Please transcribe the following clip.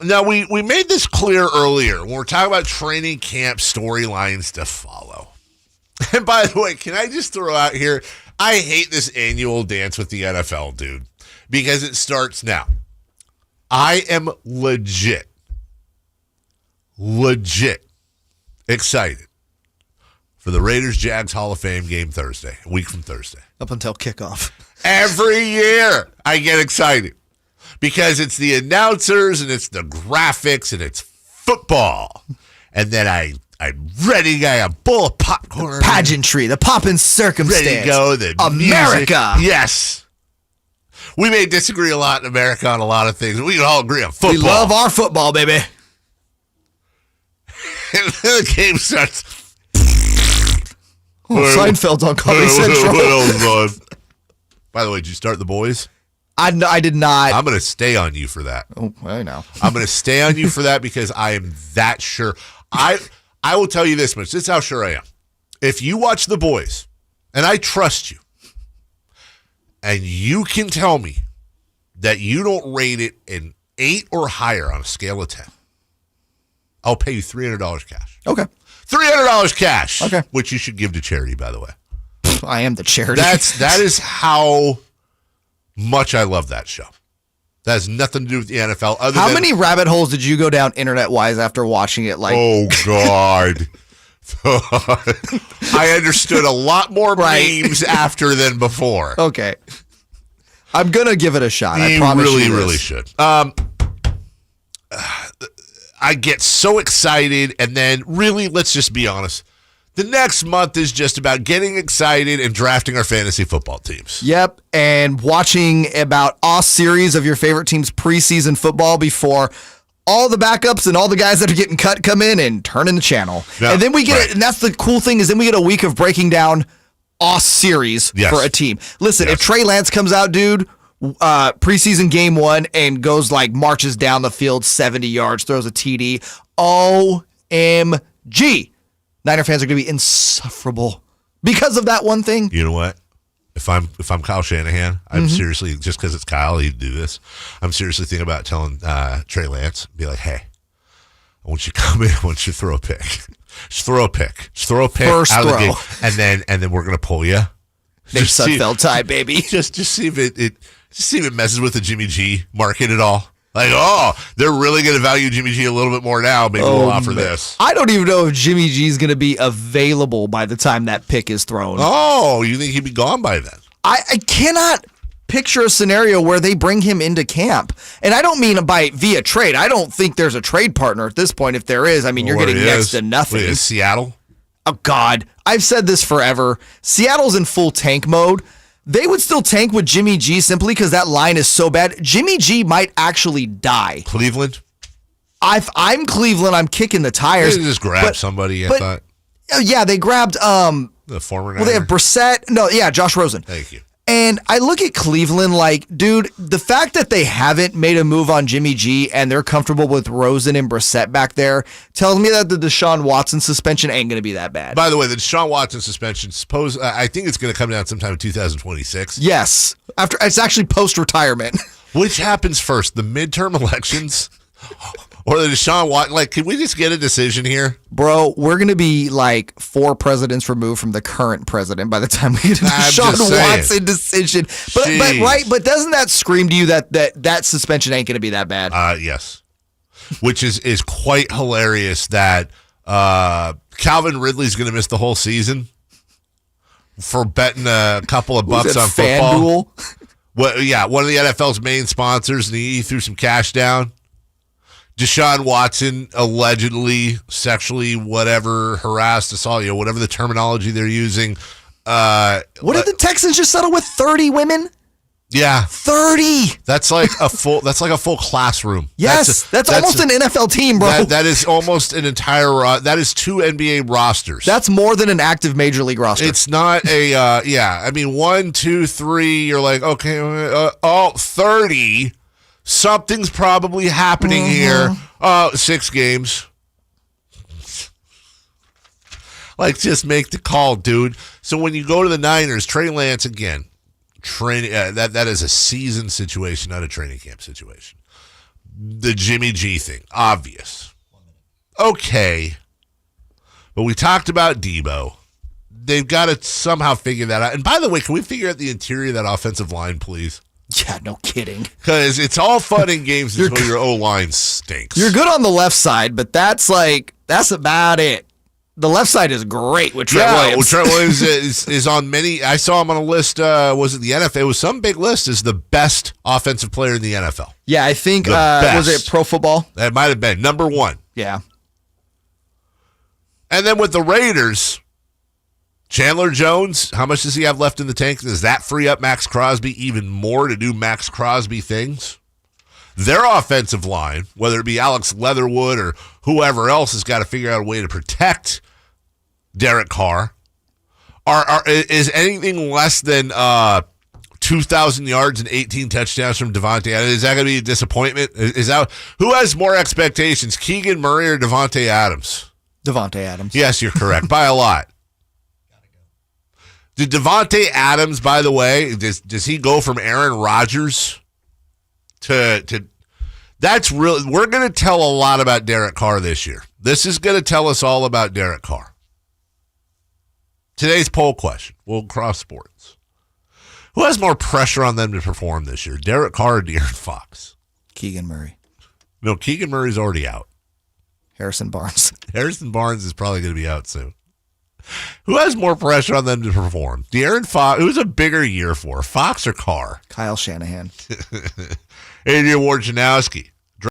Now, we made this clear earlier when we're talking about training camp storylines to follow. And by the way, can I just throw out here, I hate this annual dance with the NFL, dude, because it starts now. I am legit excited for the Raiders-Jags Hall of Fame game Thursday, a week from Thursday. Up until kickoff. Every year I get excited because it's the announcers and it's the graphics and it's football. And then I'm ready. I have a bowl of popcorn. The pageantry, the poppin' circumstance. Ready to go. The America. Music. Yes. We may disagree a lot in America on a lot of things. We can all agree on football. We love our football, baby. And then the game starts. Seinfeld's on Comedy Central. What else on? By the way, did you start The Boys? I did not. I'm going to stay on you for that. Oh, I know. I'm going to stay on you for that because I am that sure. I will tell you this much. This is how sure I am. If you watch The Boys, and I trust you, and you can tell me that you don't rate it an 8 or higher on a scale of 10, I'll pay you $300 cash. Okay. $300 cash. Okay. Which you should give to charity, by the way. I am the charity. That is how much I love that show. That has nothing to do with the NFL. How many rabbit holes did you go down internet-wise after watching it? Oh, God. I understood a lot more memes after than before. Okay. I'm going to give it a shot. I You promise you. really should. I get so excited, and then really, let's just be honest. The next month is just about getting excited and drafting our fantasy football teams. Yep, and watching about a series of your favorite team's preseason football before all the backups and all the guys that are getting cut come in and turn in the channel. Yeah, and then we get and that's the cool thing is then we get a week of breaking down a series for a team. Listen, if Trey Lance comes out, dude, preseason game 1 and goes marches down the field 70 yards, throws a TD, OMG. Niner fans are going to be insufferable because of that one thing. You know what? If I'm Kyle Shanahan, I'm seriously, just because it's Kyle, he'd do this. I'm seriously thinking about telling Trey Lance, be like, hey, I want you to come in, I want you to throw a pick. Just throw a pick. Just throw a pick First out throw. of the game, and then we're gonna pull you. Nick Sudfeld type, baby. Just see if it messes with the Jimmy G market at all. They're really going to value Jimmy G a little bit more now. Maybe we'll offer this. I don't even know if Jimmy G is going to be available by the time that pick is thrown. Oh, you think he'd be gone by then? I cannot picture a scenario where they bring him into camp. And I don't mean via trade. I don't think there's a trade partner at this point. If there is, you're getting next to nothing. Wait, is Seattle? Oh, God. I've said this forever. Seattle's in full tank mode. They would still tank with Jimmy G simply because that line is so bad. Jimmy G might actually die. Cleveland? I'm Cleveland. I'm kicking the tires. They just grabbed somebody, I thought. Yeah, they grabbed the former Niner. Well, they have Brissett. No, yeah, Josh Rosen. Thank you. And I look at Cleveland dude, the fact that they haven't made a move on Jimmy G and they're comfortable with Rosen and Brissett back there tells me that the Deshaun Watson suspension ain't going to be that bad. By the way, the Deshaun Watson suspension, I think it's going to come down sometime in 2026. Yes. It's actually post-retirement. Which happens first, the midterm elections or the Deshaun Watson? Can we just get a decision here? Bro, we're going to be 4 presidents removed from the current president by the time we get a Deshaun Watson decision. But doesn't that scream to you that suspension ain't going to be that bad? Yes. Which is quite hilarious that Calvin Ridley's going to miss the whole season for betting a couple of bucks on football. FanDuel? Well, yeah, one of the NFL's main sponsors, and he threw some cash down. Deshaun Watson allegedly sexually harassed, assault, whatever the terminology they're using. What did the Texans just settle with? 30 women? Yeah. 30. That's like a full classroom. Yes, that's almost an NFL team, bro. That is almost an entire that is 2 NBA rosters. That's more than an active major league roster. It's not a 1, 2, 3, you're like, okay, 30. Something's probably happening here. 6 games. Just make the call, dude. So when you go to the Niners, Trey Lance again, that is a season situation, not a training camp situation. the Jimmy G thing. Obvious. Okay. But we talked about Debo. They've got to somehow figure that out. And by the way, can we figure out the interior of that offensive line, please? Yeah, no kidding. Because it's all fun and games until your O-line stinks. You're good on the left side, but that's about it. The left side is great with Trent Williams. Well, Trent Williams is on many. I saw him on a list. Was it the NFL? It was some big list as the best offensive player in the NFL. Yeah, I think, was it Pro Football? That might have been number one. Yeah. And then with the Raiders, Chandler Jones, how much does he have left in the tank? Does that free up Max Crosby even more to do Max Crosby things? Their offensive line, whether it be Alex Leatherwood or whoever else, has got to figure out a way to protect Derek Carr. Is anything less than 2,000 yards and 18 touchdowns from Devontae Adams? Is that going to be a disappointment? Is that who has more expectations, Keegan Murray or Devontae Adams? Devontae Adams. Yes, you're correct by a lot. Did Devontae Adams, by the way, does he go from Aaron Rodgers to that's real? We're going to tell a lot about Derek Carr this year. This is going to tell us all about Derek Carr. Today's poll question, we'll cross sports. Who has more pressure on them to perform this year, Derek Carr or De'Aaron Fox? Keegan Murray. No, Keegan Murray's already out. Harrison Barnes. Harrison Barnes is probably going to be out soon. Who has more pressure on them to perform? De'Aaron Fox, who's a bigger year for, Fox or Carr? Kyle Shanahan. Adrian Wojnarowski.